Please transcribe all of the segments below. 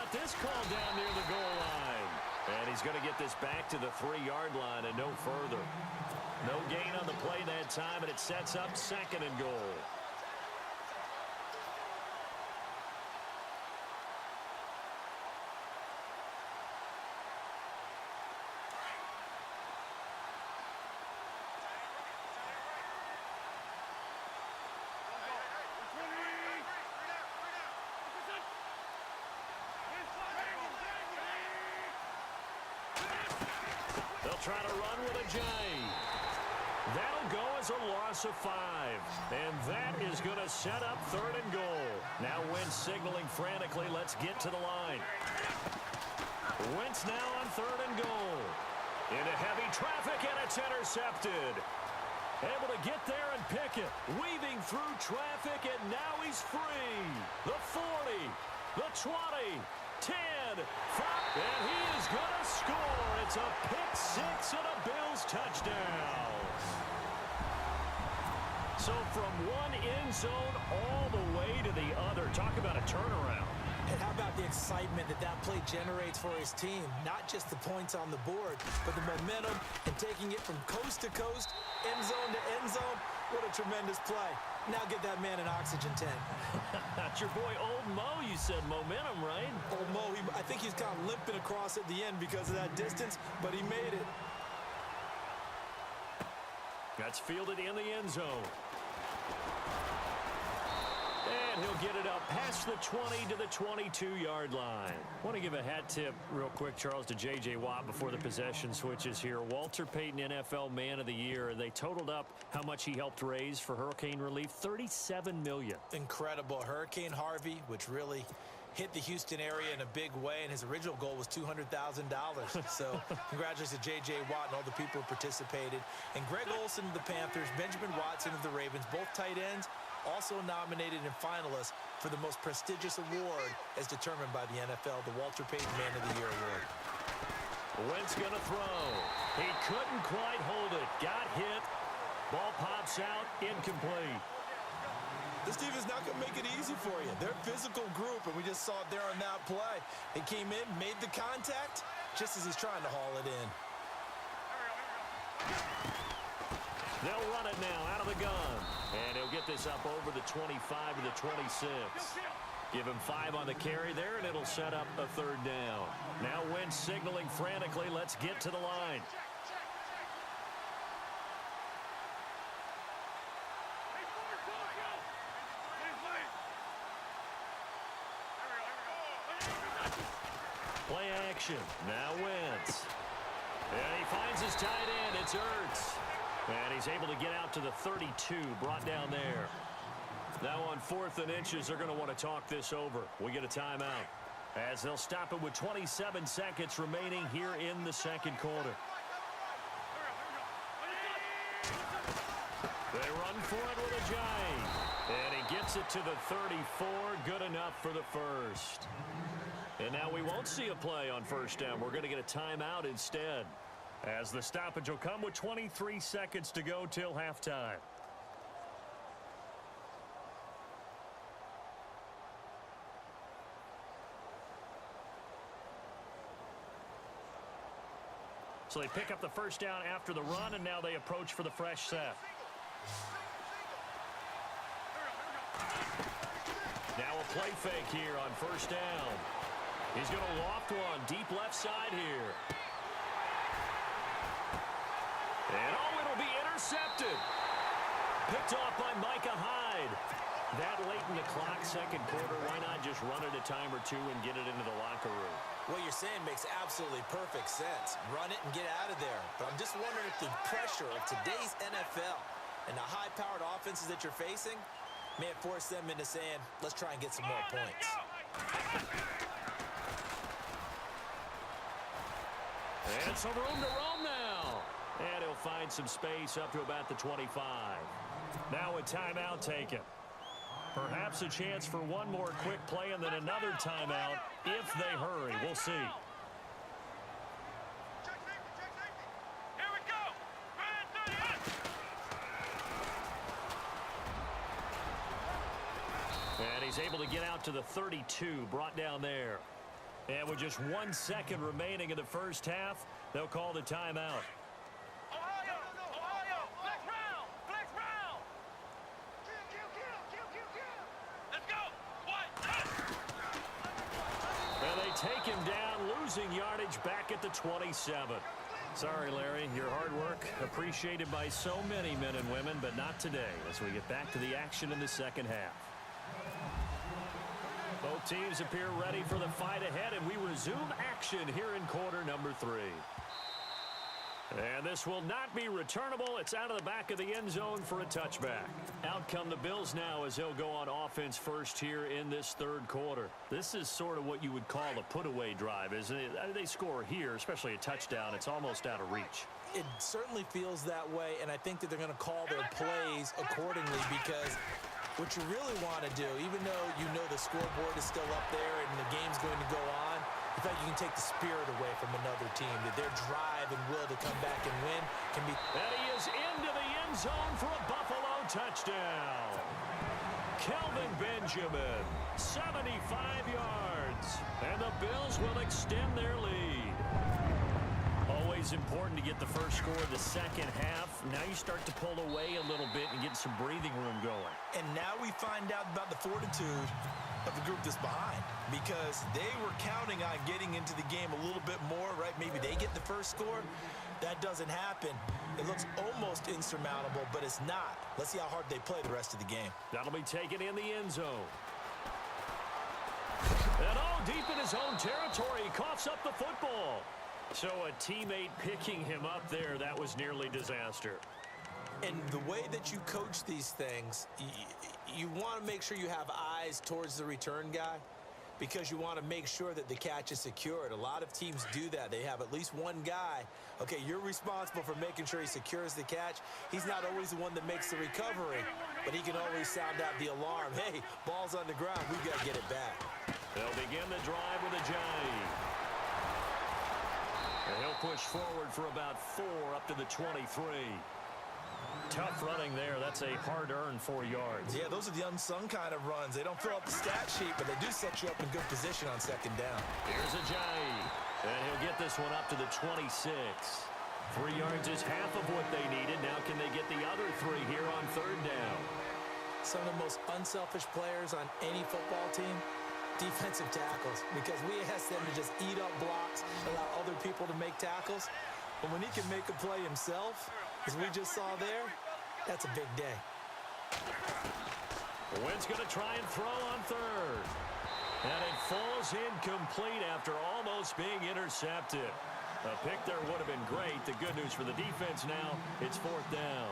about this call down near the goal line? And he's going to get this back to the 3-yard line and no further. No gain on the play that time, and it sets up 2nd and goal. They'll try to run with a J. That'll go as a loss of 5. And that is going to set up 3rd and goal. Now Wentz signaling frantically, let's get to the line. Wentz now on 3rd and goal. Into heavy traffic, and it's intercepted. Able to get there and pick it. Weaving through traffic, and now he's free. The 40, the 20, 10, 5, and he is going to score. It's a pick 6 and a Bills touchdown. So from one end zone all the way to the other. Talk about a turnaround. And how about the excitement that play generates for his team? Not just the points on the board, but the momentum and taking it from coast to coast, end zone to end zone. What a tremendous play. Now get that man an oxygen tank. That's your boy Old Mo. You said momentum, right? Old Mo, I think he's kind of limping across at the end because of that distance, but he made it. That's fielded in the end zone. And he'll get it up past the 20 to the 22-yard line. I want to give a hat tip real quick, Charles, to J.J. Watt before the possession switches here. Walter Payton, NFL Man of the Year. They totaled up how much he helped raise for hurricane relief, $37 million. Incredible. Hurricane Harvey, which really hit the Houston area in a big way, and his original goal was $200,000. So congratulations to J.J. Watt and all the people who participated. And Greg Olsen of the Panthers, Benjamin Watson of the Ravens, both tight ends, also nominated and finalists for the most prestigious award as determined by the NFL, the Walter Payton Man of the Year Award. Wentz going to throw. He couldn't quite hold it. Got hit. Ball pops out. Incomplete. This team is not going to make it easy for you. They're a physical group, and we just saw it there on that play. He came in, made the contact, just as he's trying to haul it in. They'll run it now out of the gun. And he'll get this up over the 25 to the 26. Give him 5 on the carry there, and it'll set up a 3rd down. Now Wentz signaling frantically, let's get to the line. Play action. Now Wentz. And he finds his tight end. It's Ertz. And he's able to get out to the 32, brought down there. Now on 4th and inches, they're going to want to talk this over. We get a timeout as they'll stop it with 27 seconds remaining here in the 2nd quarter. They run for it with a giant. And he gets it to the 34, good enough for the 1st. And now we won't see a play on 1st down. We're going to get a timeout instead, as the stoppage will come with 23 seconds to go till halftime. So they pick up the 1st down after the run, and now they approach for the fresh set. Now a play fake here on 1st down. He's going to loft one deep left side here. And oh, it'll be intercepted. Picked off by Micah Hyde. That late in the clock, 2nd quarter, why not just run it a time or two and get it into the locker room? What you're saying makes absolutely perfect sense. Run it and get out of there. But I'm just wondering if the pressure of today's NFL and the high-powered offenses that you're facing may have forced them into saying, let's try and get some more points. And some room to roam now. And he'll find some space up to about the 25. Now a timeout taken. Perhaps a chance for one more quick play and then another timeout if they hurry. We'll see. And he's able to get out to the 32, brought down there. And with just 1 second remaining in the first half, they'll call the timeout. Ohio, flex round, flex round. Let's go. And they take him down, losing yardage back at the 27. Sorry, Larry, your hard work appreciated by so many men and women, but not today as we get back to the action in the second half. Both teams appear ready for the fight ahead, and we resume action here in quarter number 3. And this will not be returnable. It's out of the back of the end zone for a touchback. Out come the Bills now as they'll go on offense first here in this third quarter. This is sort of what you would call a put-away drive, isn't it? They score here, especially a touchdown. It's almost out of reach. It certainly feels that way, and I think that they're going to call their plays accordingly because what you really want to do, even though you know the scoreboard is still up there and the game's going to go on, in fact, you can take the spirit away from another team, that their drive and will to come back and win can be... And he is into the end zone for a Buffalo touchdown. Kelvin Benjamin, 75 yards. And the Bills will extend their lead. Always important to get the first score of the second half. Now you start to pull away a little bit and get some breathing room going. And now we find out about the fortitude of the group that's behind, because they were counting on getting into the game a little bit more, right? Maybe they get the first score. That doesn't happen. It looks almost insurmountable, but it's not. Let's see how hard they play the rest of the game. That'll be taken in the end zone. And all deep in his own territory, he coughs up the football. So a teammate picking him up there, that was nearly disaster. And the way that you coach these things, you want to make sure you have eyes towards the return guy, because you want to make sure that the catch is secured. A lot of teams do that. They have at least one guy. Okay, you're responsible for making sure he secures the catch. He's not always the one that makes the recovery, but he can always sound out the alarm. Hey, ball's on the ground. We've got to get it back. They'll begin the drive with a jive. And he'll push forward for about 4 up to the 23. Tough running there. That's a hard-earned 4 yards. Yeah, those are the unsung kind of runs. They don't fill up the stat sheet, but they do set you up in good position on second down. Here's a jive. And he'll get this one up to the 26. 3 yards is half of what they needed. Now can they get the other 3 here on third down? Some of the most unselfish players on any football team, defensive tackles, because we ask them to just eat up blocks, allow other people to make tackles. But when he can make a play himself, as we just saw there, that's a big day. Wynn's going to try and throw on third. And it falls incomplete after almost being intercepted. A pick there would have been great. The good news for the defense now, it's 4th down.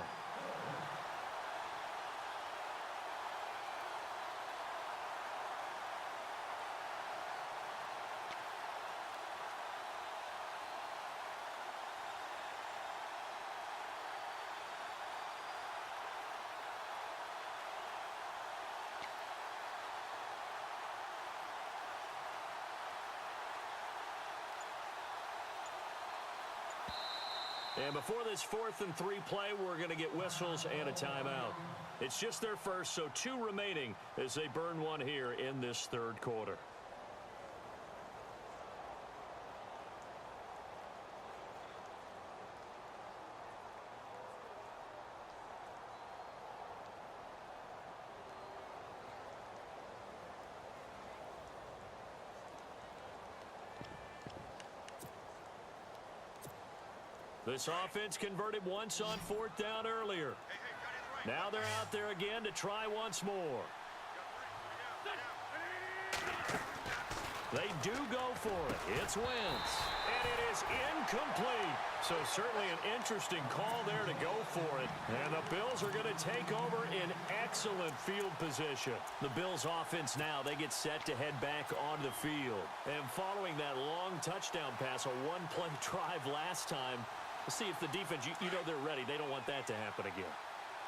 And before this 4th and 3 play, we're going to get whistles and a timeout. It's just their first, so 2 remaining as they burn 1 here in this third quarter. This offense converted once on 4th down earlier. Now they're out there again to try once more. They do go for it. It's Wentz. And it is incomplete. So certainly an interesting call there to go for it. And the Bills are going to take over in excellent field position. The Bills offense now, they get set to head back onto the field. And following that long touchdown pass, a one-play drive last time, let's see if the defense, you know they're ready. They don't want that to happen again.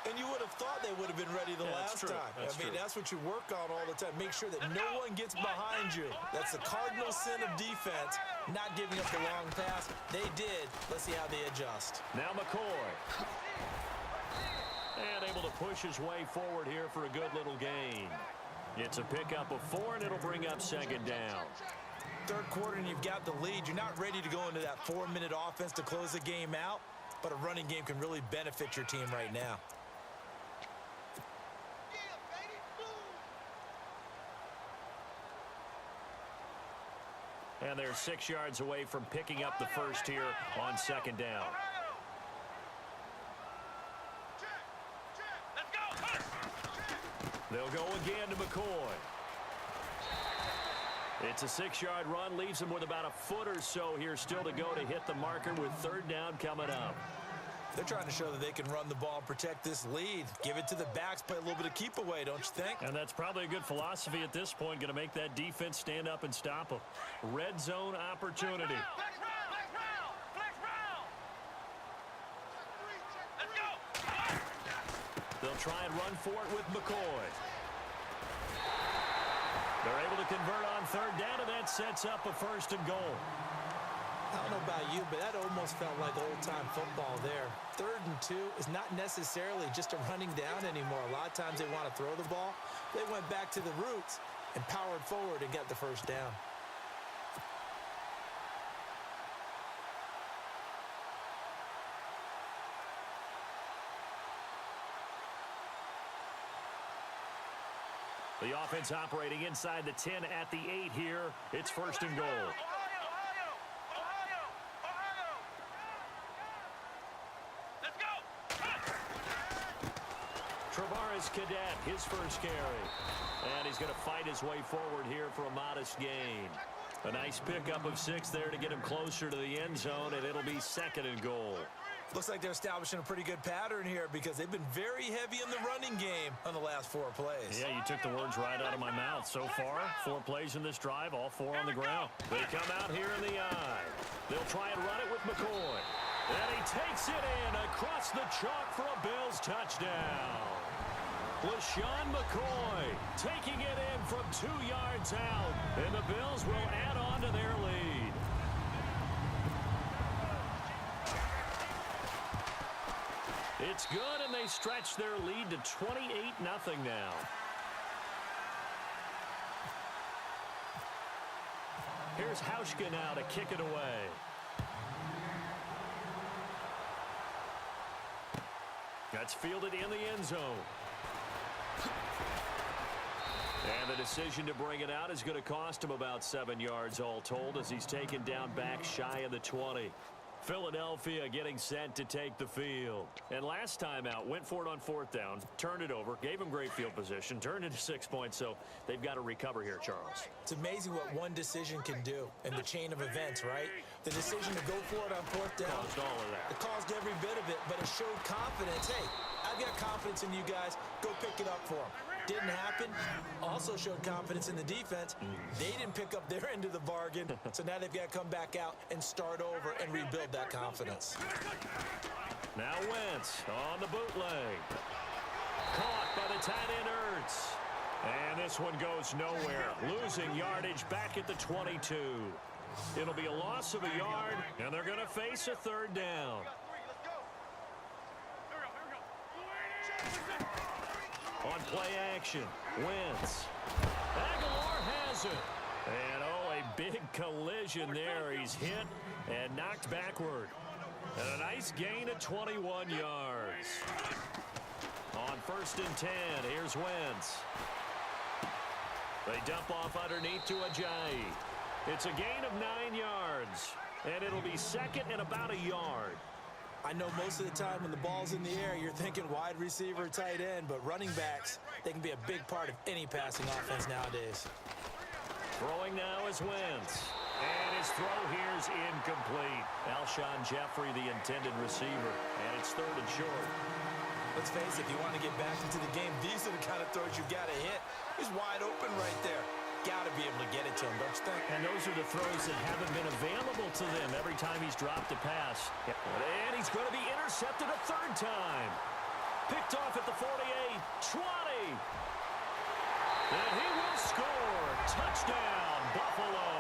And you would have thought they would have been ready the last time. That's what you work on all the time. Make sure that no one gets behind you. That's the cardinal sin of defense, not giving up the long pass. They did. Let's see how they adjust. Now McCoy. And able to push his way forward here for a good little gain. It's a pickup of 4, and it'll bring up second down. Third quarter and you've got the lead, you're not ready to go into that 4-minute offense to close the game out, but a running game can really benefit your team right now. And they're 6 yards away from picking up the first here on second down. They'll go again to McCoy. It's a 6-yard run, leaves him with about a foot or so here still to go to hit the marker with third down coming up. They're trying to show that they can run the ball and protect this lead. Give it to the backs, play a little bit of keep away, don't you think? And that's probably a good philosophy at this point, going to make that defense stand up and stop them. Red zone opportunity. Flex round! Let's go! They'll try and run for it with McCoy. They're able to convert on third down, and that sets up a first and goal. I don't know about you, but that almost felt like old-time football there. 3rd and 2 is not necessarily just a running down anymore. A lot of times they want to throw the ball. They went back to the roots and powered forward and got the first down. The offense operating inside the 10 at the 8 here. It's first and goal. Travaris Cadet, his first carry. And he's going to fight his way forward here for a modest gain. A nice pickup of 6 there to get him closer to the end zone, and it'll be second and goal. Looks like they're establishing a pretty good pattern here because they've been very heavy in the running game on the last 4 plays. Yeah, you took the words right out of my mouth. So far, 4 plays in this drive, all 4 on the ground. They come out here in the eye. They'll try and run it with McCoy. And he takes it in across the chalk for a Bills touchdown. LaShawn McCoy taking it in from 2 yards out. And the Bills will add on to their lead. It's good, and they stretch their lead to 28-0 now. Here's Hauschka now to kick it away. That's fielded in the end zone. And the decision to bring it out is going to cost him about 7 yards all told as he's taken down back shy of the 20. Philadelphia getting set to take the field. And last time out, went for it on 4th down, turned it over, gave him great field position, turned into 6 points, so they've got to recover here, Charles. It's amazing what one decision can do in the chain of events, right? The decision to go for it on 4th down. Caused all of that. It caused every bit of it, but it showed confidence. Hey, I've got confidence in you guys. Go pick it up for them. Didn't happen. Also showed confidence in the defense. They didn't pick up their end of the bargain, so now they've got to come back out and start over and rebuild that confidence. Now Wentz on the bootleg. Caught by the tight end Ertz. And this one goes nowhere. Losing yardage back at the 22. It'll be a loss of a yard, and they're going to face a 3rd down. On play action, Wentz. Aguilar has it. And, oh, a big collision there. He's hit and knocked backward. And a nice gain of 21 yards. On 1st and 10, here's Wentz. They dump off underneath to Ajayi. It's a gain of 9 yards. And it'll be second and about a yard. I know most of the time when the ball's in the air, you're thinking wide receiver, tight end, but running backs, they can be a big part of any passing offense nowadays. Throwing now is Wentz. And his throw here is incomplete. Alshon Jeffrey, the intended receiver. And it's 3rd and short. Let's face it, if you want to get back into the game, these are the kind of throws you got to hit. He's wide open right there. Got to be able to get it to him, don't you think? And those are the throws that haven't been available to them every time he's dropped a pass. And he's going to be intercepted a 3rd time. Picked off at the 48, 20. And he will score. Touchdown, Buffalo.